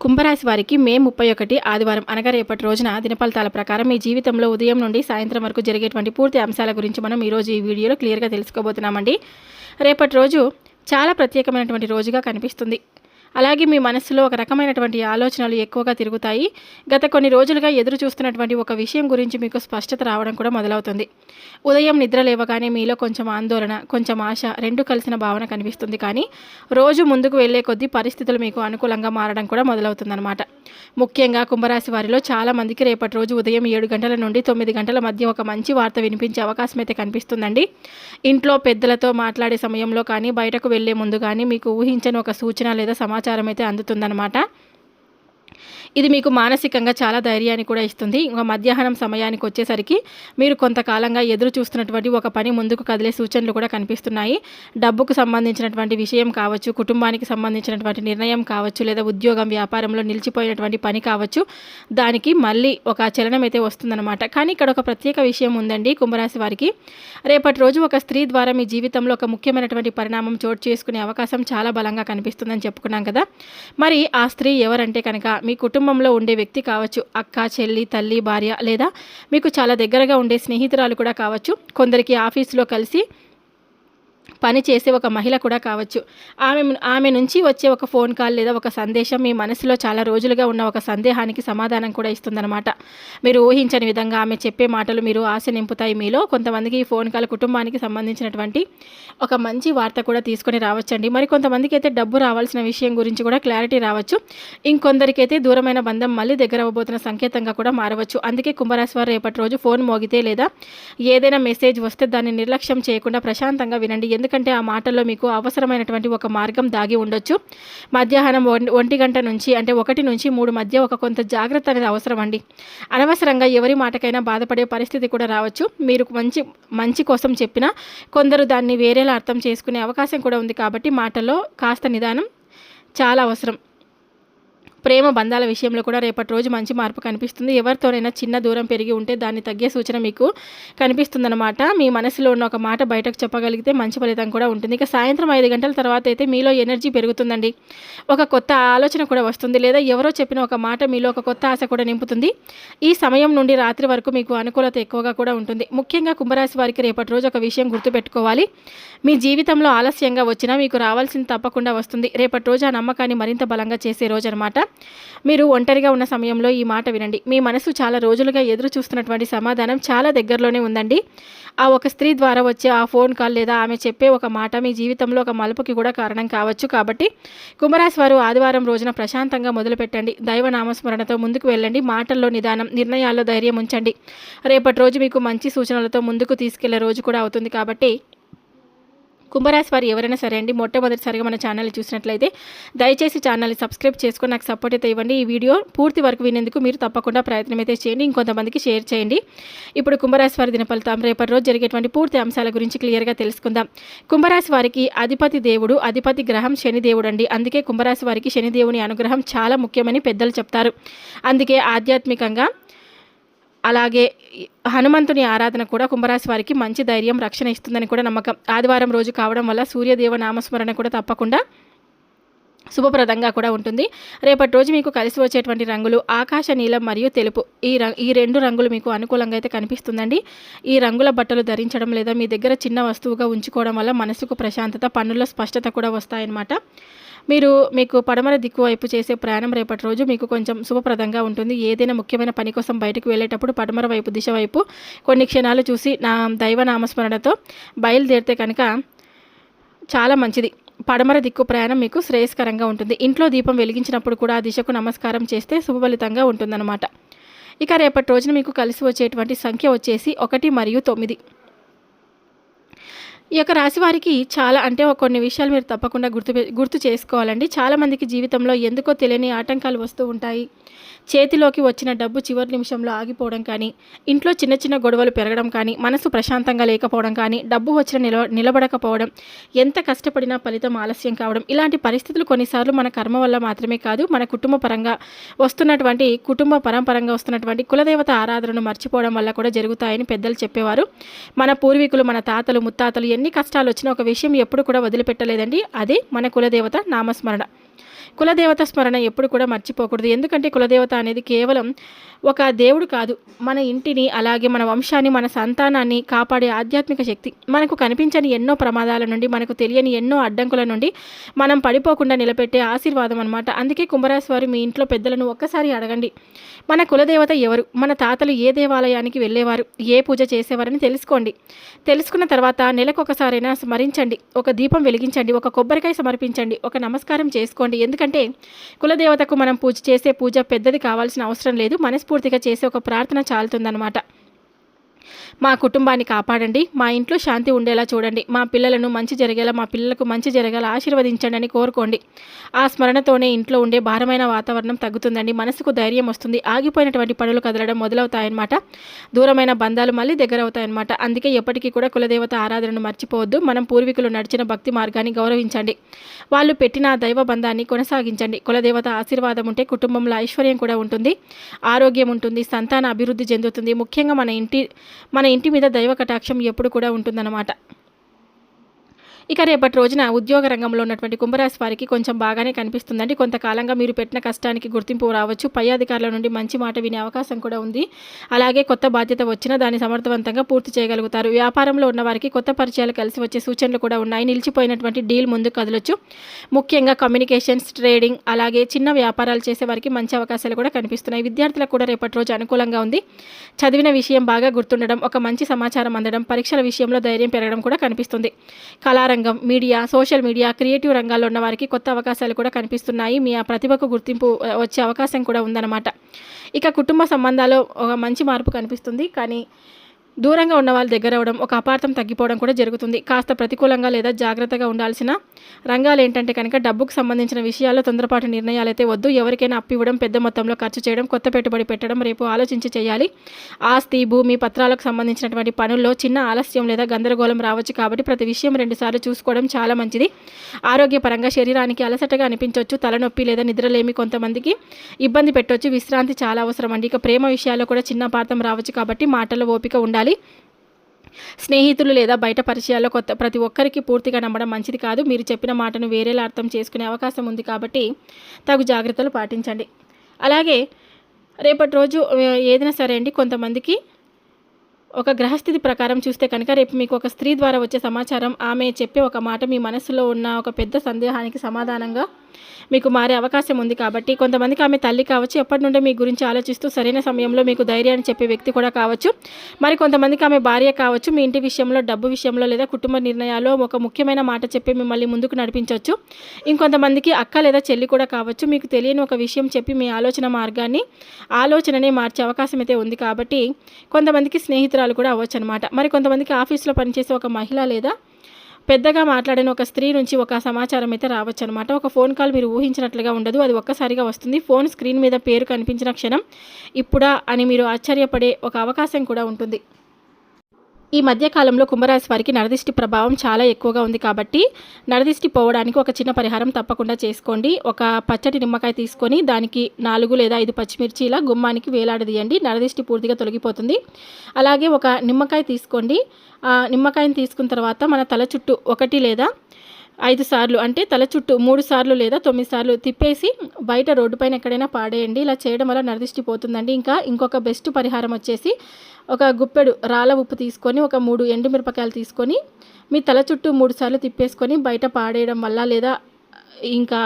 కుంభరాశి వారికి మే 31 ఆదివారం అనగా రేపటి రోజున దినఫలితాల ప్రకారం మీ జీవితంలో ఉదయం నుండి సాయంత్రం వరకు జరిగేటువంటి పూర్తి అంశాల గురించి మనం ఈరోజు ఈ వీడియోలో క్లియర్గా తెలుసుకోబోతున్నామండి. రేపటి రోజు చాలా ప్రత్యేకమైనటువంటి రోజుగా కనిపిస్తుంది. అలాగే మీ మనసులో ఒక రకమైనటువంటి ఆలోచనలు ఎక్కువగా తిరుగుతాయి. గత కొన్ని రోజులుగా ఎదురు చూస్తున్నటువంటి ఒక విషయం గురించి మీకు స్పష్టత రావడం కూడా మొదలవుతుంది. ఉదయం నిద్ర లేవగానే మీలో కొంచెం ఆందోళన, కొంచెం ఆశ రెండు కలిసిన భావన కనిపిస్తుంది. కానీ రోజు ముందుకు వెళ్లే కొద్దీ పరిస్థితులు మీకు అనుకూలంగా మారడం కూడా మొదలవుతుందన్నమాట. ముఖ్యంగా కుంభరాశి వారిలో చాలా మందికి రేపటి రోజు ఉదయం 7 గంటల నుండి 9 గంటల మధ్య ఒక మంచి వార్త వినిపించే అవకాశం అయితే కనిపిస్తుందండి. ఇంట్లో పెద్దలతో మాట్లాడే సమయంలో కానీ బయటకు వెళ్లే ముందు కానీ మీకు ఊహించని ఒక సూచన లేదా సమాచారం అయితే అందుతుందన్నమాట. ఇది మీకు మానసికంగా చాలా ధైర్యాన్ని కూడా ఇస్తుంది. ఇంకా మధ్యాహ్నం సమయానికి వచ్చేసరికి మీరు కొంతకాలంగా ఎదురు చూస్తున్నటువంటి ఒక పని ముందుకు కదిలే సూచనలు కూడా కనిపిస్తున్నాయి. డబ్బుకు సంబంధించినటువంటి విషయం కావచ్చు, కుటుంబానికి సంబంధించినటువంటి నిర్ణయం కావచ్చు, లేదా ఉద్యోగం వ్యాపారంలో నిలిచిపోయినటువంటి పని కావచ్చు, దానికి మళ్ళీ ఒక చలనం అయితే వస్తుందన్నమాట. కానీ ఇక్కడ ఒక ప్రత్యేక విషయం ఉందండి. కుంభరాశి వారికి రేపటి రోజు ఒక స్త్రీ ద్వారా మీ జీవితంలో ఒక ముఖ్యమైనటువంటి పరిణామం చోటు చేసుకునే అవకాశం చాలా బలంగా కనిపిస్తుందని చెప్పుకున్నాం కదా. మరి ఆ స్త్రీ ఎవరంటే కనుక మీ కుటుంబంలో ఉండే వ్యక్తి కావచ్చు, అక్క, చెల్లి, తల్లి, భార్య, లేదా మీకు చాలా దగ్గరగా ఉండే స్నేహితురాలు కూడా కావచ్చు, కొందరికి ఆఫీసులో కలిసి పని చేసే ఒక మహిళ కూడా కావచ్చు. ఆమె నుంచి వచ్చే ఒక ఫోన్ కాల్ లేదా ఒక సందేశం మీ మనసులో చాలా రోజులుగా ఉన్న ఒక సందేహానికి సమాధానం కూడా ఇస్తుందన్నమాట. మీరు ఊహించని విధంగా ఆమె చెప్పే మాటలు మీరు ఆశ నింపుతాయి మీలో. కొంతమందికి ఈ ఫోన్ కాల్ కుటుంబానికి సంబంధించినటువంటి ఒక మంచి వార్త కూడా తీసుకొని రావచ్చండి. మరి కొంతమందికి అయితే డబ్బు రావాల్సిన విషయం గురించి కూడా క్లారిటీ రావచ్చు. ఇంకొందరికైతే దూరమైన బంధం మళ్ళీ దగ్గర అవ్వబోతున్న సంకేతంగా కూడా మారవచ్చు. అందుకే కుంభరాశి వారు రేపటి రోజు ఫోన్ మోగితే లేదా ఏదైనా మెసేజ్ వస్తే దాన్ని నిర్లక్ష్యం చేయకుండా ప్రశాంతంగా వినండి. ఎందుకంటే ఆ మాటల్లో మీకు అవసరమైనటువంటి ఒక మార్గం దాగి ఉండొచ్చు. మధ్యాహ్నం 1 గంట నుంచి అంటే 1 నుంచి 3 మధ్య ఒక కొంత జాగ్రత్త అనేది అవసరం అండి. అనవసరంగా ఎవరి మాటకైనా బాధపడే పరిస్థితి కూడా రావచ్చు. మీరు మంచి కోసం చెప్పినా కొందరు దాన్ని వేరేలా అర్థం చేసుకునే అవకాశం కూడా ఉంది. కాబట్టి మాటల్లో కాస్త నిదానం చాలా అవసరం. ప్రేమ బంధాల విషయంలో కూడా రేపటి రోజు మంచి మార్పు కనిపిస్తుంది. ఎవరితోనైనా చిన్న దూరం పెరిగి ఉంటే దాన్ని తగ్గే సూచన మీకు కనిపిస్తుందన్నమాట. మీ మనసులో ఉన్న ఒక మాట బయటకు చెప్పగలిగితే మంచి ఫలితం కూడా ఉంటుంది. ఇక సాయంత్రం 5 గంటల తర్వాత అయితే మీలో ఎనర్జీ పెరుగుతుందండి. ఒక కొత్త ఆలోచన కూడా వస్తుంది, లేదా ఎవరో చెప్పిన ఒక మాట మీలో ఒక కొత్త ఆశ కూడా నింపుతుంది. ఈ సమయం నుండి రాత్రి వరకు మీకు అనుకూలత ఎక్కువగా కూడా ఉంటుంది. ముఖ్యంగా కుంభరాశి వారికి రేపటి రోజు ఒక విషయం గుర్తుపెట్టుకోవాలి. మీ జీవితంలో ఆలస్యంగా వచ్చినా మీకు రావాల్సింది తప్పకుండా వస్తుంది. రేపటి రోజు ఆ నమ్మకాన్ని మరింత బలంగా చేసే రోజు అనమాట. మీరు ఒంటరిగా ఉన్న సమయంలో ఈ మాట వినండి. మీ మనసు చాలా రోజులుగా ఎదురు చూస్తున్నటువంటి సమాధానం చాలా దగ్గరలోనే ఉందండి. ఆ ఒక స్త్రీ ద్వారా వచ్చే ఆ ఫోన్ కాల్ లేదా ఆమె చెప్పే ఒక మాట మీ జీవితంలో ఒక మలుపుకి కూడా కారణం కావచ్చు. కాబట్టి కుంభరాశి వారు ఆదివారం రోజున ప్రశాంతంగా మొదలుపెట్టండి. దైవ నామస్మరణతో ముందుకు వెళ్ళండి. మాటల్లో నిదానం, నిర్ణయాల్లో ధైర్యం ఉంచండి. రేపటి రోజు మీకు మంచి సూచనలతో ముందుకు తీసుకెళ్లే రోజు కూడా అవుతుంది. కాబట్టి కుంభరాశి వారు ఎవరైనా సరే అండి, మొట్టమొదటిసారిగా మన ఛానల్ని చూసినట్లయితే దయచేసి ఛానల్ని సబ్స్క్రైబ్ చేసుకొని నాకు సపోర్ట్ అయితే ఇవ్వండి. ఈ వీడియో పూర్తి వరకు వినేందుకు మీరు తప్పకుండా ప్రయత్నం అయితే చేయండి. ఇంకొంతమందికి షేర్ చేయండి. ఇప్పుడు కుంభరాశి వారి దినఫలితం రేపటి రోజు జరిగేటువంటి పూర్తి అంశాల గురించి క్లియర్గా తెలుసుకుందాం. కుంభరాశి వారికి అధిపతి దేవుడు, అధిపతి గ్రహం శనిదేవుడు అండి. అందుకే కుంభరాశి వారికి శనిదేవుని అనుగ్రహం చాలా ముఖ్యమని పెద్దలు చెప్తారు. అందుకే ఆధ్యాత్మికంగా అలాగే హనుమంతుని ఆరాధన కూడా కుంభరాశి వారికి మంచి ధైర్యం, రక్షణ ఇస్తుందని కూడా నమ్మకం. ఆదివారం రోజు కావడం వల్ల సూర్యదేవ నామస్మరణ కూడా తప్పకుండా శుభప్రదంగా కూడా ఉంటుంది. రేపటి రోజు మీకు కలిసి వచ్చేటువంటి రంగులు ఆకాశ నీలం మరియు తెలుపు. ఈ 2 రంగులు మీకు అనుకూలంగా అయితే కనిపిస్తుందండి. ఈ రంగుల బట్టలు ధరించడం లేదా మీ దగ్గర చిన్న వస్తువుగా ఉంచుకోవడం వల్ల మనసుకు ప్రశాంతత, పనుల్లో స్పష్టత కూడా వస్తాయన్నమాట. మీకు పడమర దిక్కు వైపు చేసే ప్రయాణం రేపటి రోజు మీకు కొంచెం శుభప్రదంగా ఉంటుంది. ఏదైనా ముఖ్యమైన పని కోసం బయటకు వెళ్ళేటప్పుడు పడమర వైపు దిశ వైపు కొన్ని క్షణాలు చూసి దైవ నామస్మరణతో బయలుదేరితే కనుక చాలా మంచిది. పడమర దిక్కు ప్రయాణం మీకు శ్రేయస్కరంగా ఉంటుంది. ఇంట్లో దీపం వెలిగించినప్పుడు కూడా ఆ దిశకు నమస్కారం చేస్తే శుభఫలితంగా ఉంటుందన్నమాట. ఇక రేపటి రోజున మీకు కలిసి వచ్చేటువంటి సంఖ్య వచ్చేసి 1 మరియు 9. ఈ యొక్క రాశి వారికి చాలా అంటే కొన్ని విషయాలు మీరు తప్పకుండా గుర్తు చేసుకోవాలండి. చాలామందికి జీవితంలో ఎందుకో తెలియని ఆటంకాలు వస్తూ ఉంటాయి. చేతిలోకి వచ్చిన డబ్బు చివరి నిమిషంలో ఆగిపోవడం కానీ, ఇంట్లో చిన్న చిన్న గొడవలు పెరగడం కానీ, మనసు ప్రశాంతంగా లేకపోవడం కానీ, డబ్బు వచ్చిన నిలబడకపోవడం, ఎంత కష్టపడినా ఫలితం ఆలస్యం కావడం, ఇలాంటి పరిస్థితులు కొన్నిసార్లు మన కర్మ వల్ల మాత్రమే కాదు, మన కుటుంబ పరంపరంగా వస్తున్నటువంటి కులదేవత ఆరాధనను మర్చిపోవడం వల్ల కూడా జరుగుతాయని పెద్దలు చెప్పేవారు. మన పూర్వీకులు, మన తాతలు, ముత్తాతలు ఎన్ని కష్టాలు వచ్చినా ఒక విషయం ఎప్పుడు కూడా వదిలిపెట్టలేదండి. అదే మన కులదేవత నామస్మరణ. కులదేవత స్మరణ ఎప్పుడు కూడా మర్చిపోకూడదు. ఎందుకంటే కులదేవత అనేది కేవలం ఒక దేవుడు కాదు, మన ఇంటిని అలాగే మన వంశాన్ని మన సంతానాన్ని కాపాడే ఆధ్యాత్మిక శక్తి. మనకు కనిపించని ఎన్నో ప్రమాదాల నుండి, మనకు తెలియని ఎన్నో అడ్డంకుల నుండి మనం పడిపోకుండా నిలబెట్టే ఆశీర్వాదం అనమాట. అందుకే కుంభరాశి వారు మీ ఇంట్లో పెద్దలను ఒక్కసారి అడగండి, మన కులదేవత ఎవరు, మన తాతలు ఏ దేవాలయానికి వెళ్ళేవారు, ఏ పూజ చేసేవారని తెలుసుకోండి. తెలుసుకున్న తర్వాత నెలకొకసారైనా స్మరించండి, ఒక దీపం వెలిగించండి, ఒక కొబ్బరికాయ సమర్పించండి, ఒక నమస్కారం చేసుకోండి. ఎందుకంటే కులదేవతకు మనం చేసే పూజ పెద్దది కావాల్సిన అవసరం లేదు, మనస్ఫూర్తిగా చేసే ఒక ప్రార్థన చాలుతుందన్నమాట. మా కుటుంబాన్ని కాపాడండి, మా ఇంట్లో శాంతి ఉండేలా చూడండి, మా పిల్లలను మంచి జరిగేలా, మా పిల్లలకు మంచి జరగాల ఆశీర్వదించండి అని కోరుకోండి. ఆ స్మరణతోనే ఇంట్లో ఉండే భారమైన వాతావరణం తగ్గుతుందండి, మనసుకు ధైర్యం వస్తుంది, ఆగిపోయినటువంటి పనులు కదలడం మొదలవుతాయన్నమాట, దూరమైన బంధాలు మళ్ళీ దగ్గరవుతాయన్నమాట. అందుకే ఎప్పటికీ కూడా కులదేవత ఆరాధనను మర్చిపోవద్దు. మనం పూర్వీకులు నడిచిన భక్తి మార్గాన్ని గౌరవించండి, వాళ్ళు పెట్టిన దైవ బంధాన్ని కొనసాగించండి. కులదేవత ఆశీర్వాదం ఉంటే కుటుంబంలో ఐశ్వర్యం కూడా ఉంటుంది, ఆరోగ్యం ఉంటుంది, సంతాన అభివృద్ధి చెందుతుంది. ముఖ్యంగా మన ఇంటి మీద దైవ కటాక్షం ఎప్పుడు కూడా ఉంటుందన్నమాట. ఇక రేపటి రోజున ఉద్యోగ రంగంలో ఉన్నటువంటి కుంభరాశి వారికి కొంచెం బాగానే కనిపిస్తుందండి. కొంతకాలంగా మీరు పెట్టిన కష్టానికి గుర్తింపు రావచ్చు, పై అధికారుల నుండి మంచి మాట వినే అవకాశం కూడా ఉంది. అలాగే కొత్త బాధ్యత వచ్చినా దాన్ని సమర్థవంతంగా పూర్తి చేయగలుగుతారు. వ్యాపారంలో ఉన్న వారికి కొత్త పరిచయాలు కలిసి వచ్చే సూచనలు కూడా ఉన్నాయి. నిలిచిపోయినటువంటి డీల్ ముందుకు కదలొచ్చు. ముఖ్యంగా కమ్యూనికేషన్స్, ట్రేడింగ్ అలాగే చిన్న వ్యాపారాలు చేసే వారికి మంచి అవకాశాలు కూడా కనిపిస్తున్నాయి. విద్యార్థులకు కూడా రేపటి రోజు అనుకూలంగా ఉంది. చదివిన విషయం బాగా గుర్తుండడం, ఒక మంచి సమాచారం అందడం, పరీక్షల విషయంలో ధైర్యం పెరగడం కూడా కనిపిస్తుంది. కళారంగం, మీడియా, సోషల్ మీడియా, క్రియేటివ్ రంగాల్లో ఉన్న వారికి కొత్త అవకాశాలు కూడా కనిపిస్తున్నాయి. మీ ఆ ప్రతిభకు గుర్తింపు వచ్చే అవకాశం కూడా ఉందన్నమాట. ఇక కుటుంబ సంబంధాల్లో ఒక మంచి మార్పు కనిపిస్తుంది, కానీ దూరంగా ఉన్న వాళ్ళ దగ్గర అవడం, ఒక అపార్థం తగ్గిపోవడం కూడా జరుగుతుంది. కాస్త ప్రతికూలంగా లేదా జాగ్రత్తగా ఉండాల్సిన రంగాలు ఏంటంటే కనుక డబ్బుకు సంబంధించిన విషయాల్లో తొందరపాటు నిర్ణయాలు అయితే వద్దు. ఎవరికైనా అప్పు ఇవ్వడం, పెద్ద మొత్తంలో ఖర్చు చేయడం, కొత్త పెట్టుబడి పెట్టడం రేపు ఆలోచించి చేయాలి. ఆస్తి, భూమి, పత్రాలకు సంబంధించినటువంటి పనుల్లో చిన్న ఆలస్యం లేదా గందరగోళం రావచ్చు, కాబట్టి ప్రతి విషయం 2 సార్లు చూసుకోవడం చాలా మంచిది. ఆరోగ్యపరంగా శరీరానికి అలసటగా అనిపించవచ్చు, తలనొప్పి లేదా నిద్రలేమి కొంతమందికి ఇబ్బంది పెట్టవచ్చు, విశ్రాంతి చాలా అవసరం అండి. ఇక ప్రేమ విషయాల్లో కూడా చిన్న అపార్థం రావచ్చు, కాబట్టి మాటల్లో ఓపిక ఉండాలి. స్నేహితులు లేదా బయట పరిచయాల్లో ప్రతి ఒక్కరికి పూర్తిగా నమ్మడం మంచిది కాదు. మీరు చెప్పిన మాటను వేరేలా అర్థం చేసుకునే అవకాశం ఉంది, కాబట్టి తగు జాగ్రత్తలు పాటించండి. అలాగే రేపటి రోజు ఏదైనా సరే అండి, కొంతమందికి ఒక గ్రహస్థితి ప్రకారం చూస్తే కనుక రేపు మీకు ఒక స్త్రీ ద్వారా వచ్చే సమాచారం, ఆమె చెప్పే ఒక మాట మీ మనసులో ఉన్న ఒక పెద్ద సందేహానికి సమాధానంగా మీకు మారే అవకాశం ఉంది. కాబట్టి కొంతమందికి ఆమె తల్లి కావచ్చు, ఎప్పటి నుండే మీ గురించి ఆలోచిస్తూ సరైన సమయంలో మీకు ధైర్యాన్ని చెప్పే వ్యక్తి కూడా కావచ్చు. మరి కొంతమందికి ఆమె భార్య కావచ్చు, మీ ఇంటి విషయంలో, డబ్బు విషయంలో లేదా కుటుంబ నిర్ణయాల్లో ఒక ముఖ్యమైన మాట చెప్పి మిమ్మల్ని ముందుకు నడిపించవచ్చు. ఇంకొంతమందికి అక్క లేదా చెల్లి కూడా కావచ్చు, మీకు తెలియని ఒక విషయం చెప్పి మీ ఆలోచననే మార్చే అవకాశం అయితే ఉంది. కాబట్టి కొంతమందికి స్నేహితురాలు కూడా అవ్వచ్చు అనమాట. మరి కొంతమందికి ఆఫీస్లో పనిచేసే ఒక మహిళ లేదా పెద్దగా మాట్లాడిన ఒక స్త్రీ నుంచి ఒక సమాచారం అయితే రావచ్చు అనమాట. ఒక ఫోన్ కాల్ మీరు ఊహించినట్లుగా ఉండదు, అది ఒక్కసారిగా వస్తుంది. ఫోన్ స్క్రీన్ మీద పేరు కనిపించిన క్షణం ఇప్పుడా అని మీరు ఆశ్చర్యపడే ఒక అవకాశం కూడా ఉంటుంది. ఈ మధ్యకాలంలో కుంభరాశి వారికి నరదిష్టి ప్రభావం చాలా ఎక్కువగా ఉంది, కాబట్టి నరదిష్టి పోవడానికి ఒక చిన్న పరిహారం తప్పకుండా చేసుకోండి. ఒక పచ్చటి నిమ్మకాయ తీసుకొని దానికి 4 లేదా 5 పచ్చిమిర్చి ఇలా గుమ్మానికి వేలాడదీయండి, నరదిష్టి పూర్తిగా తొలగిపోతుంది. అలాగే ఒక నిమ్మకాయ తీసుకోండి. నిమ్మకాయని తీసుకున్న తర్వాత మన తల చుట్టూ 1 లేదా 5 సార్లు, అంటే తల చుట్టూ 3 సార్లు లేదా 9 సార్లు తిప్పేసి బయట రోడ్డు పైన ఎక్కడైనా పాడేయండి. ఇలా చేయడం వల్ల నరదిష్టి పోతుందండి. ఇంకొక బెస్ట్ పరిహారం వచ్చేసి, ఒక గుప్పెడు రాళ్ళ ఉప్పు తీసుకొని, ఒక 3 ఎండుమిరపకాయలు తీసుకొని మీ తల చుట్టూ 3 సార్లు తిప్పేసుకొని బయట పాడేయడం వల్ల, లేదా ఇంకా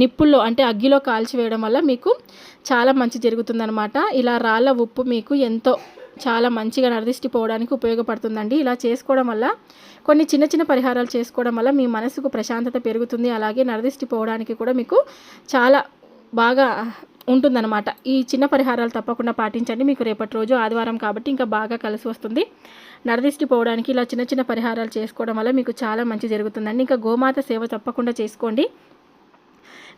నిప్పుల్లో అంటే అగ్గిలో కాల్చివేయడం వల్ల మీకు చాలా మంచి జరుగుతుందనమాట. ఇలా రాళ్ళ ఉప్పు మీకు చాలా మంచిగా నరదిష్టి పోవడానికి ఉపయోగపడుతుందండి. ఇలా చేసుకోవడం వల్ల, కొన్ని చిన్న చిన్న పరిహారాలు చేసుకోవడం వల్ల మీ మనసుకు ప్రశాంతత పెరుగుతుంది. అలాగే నరదిష్టి పోవడానికి కూడా మీకు చాలా బాగా ఉంటుందన్నమాట. ఈ చిన్న పరిహారాలు తప్పకుండా పాటించండి. మీకు రేపటి రోజు ఆదివారం కాబట్టి ఇంకా బాగా కలిసి వస్తుంది. నరదిష్టి పోవడానికి ఇలా చిన్న చిన్న పరిహారాలు చేసుకోవడం వల్ల మీకు చాలా మంచి జరుగుతుందండి. ఇంకా గోమాత సేవ తప్పకుండా చేసుకోండి.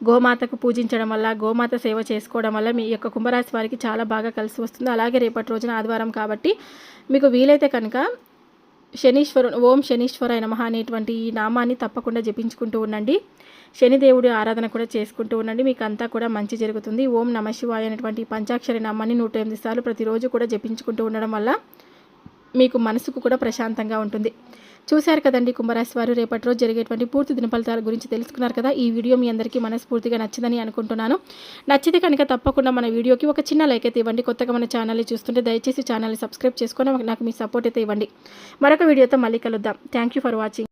గోమాతకు పూజించడం వల్ల, గోమాత సేవ చేసుకోవడం వల్ల మీ యొక్క కుంభరాశి వారికి చాలా బాగా కలిసి వస్తుంది. అలాగే రేపటి రోజున ఆదివారం కాబట్టి మీకు వీలైతే కనుక ఓం శనీశ్వరాయ నమః అనేటువంటి ఈ నామాన్ని తప్పకుండా జపించుకుంటూ ఉండండి. శనిదేవుడి ఆరాధన కూడా చేసుకుంటూ ఉండండి, మీకు అంతా కూడా మంచి జరుగుతుంది. ఓం నమః శివాయ అనేటువంటి పంచాక్షరి నామాన్ని 108 సార్లు ప్రతిరోజు కూడా జపించుకుంటూ ఉండడం వల్ల మీకు మనసుకు కూడా ప్రశాంతంగా ఉంటుంది. చూశారు కదండి కుంభరాశి వారు రేపటి రోజు జరిగేటువంటి పూర్తి దిన ఫలితాల గురించి తెలుసుకున్నారు కదా. ఈ వీడియో మీ అందరికీ మనస్ఫూర్తిగా నచ్చిందని అనుకుంటున్నాను. నచ్చితే కనుక తప్పకుండా మన వీడియోకి ఒక చిన్న లైక్ అయితే ఇవ్వండి. కొత్తగా మన ఛానల్ని చూస్తుంటే దయచేసి ఛానల్ని సబ్స్క్రైబ్ చేసుకొని నాకు మీ సపోర్ట్ అయితే ఇవ్వండి. మరొక వీడియోతో మళ్ళీ కలుద్దాం. Thank you for watching.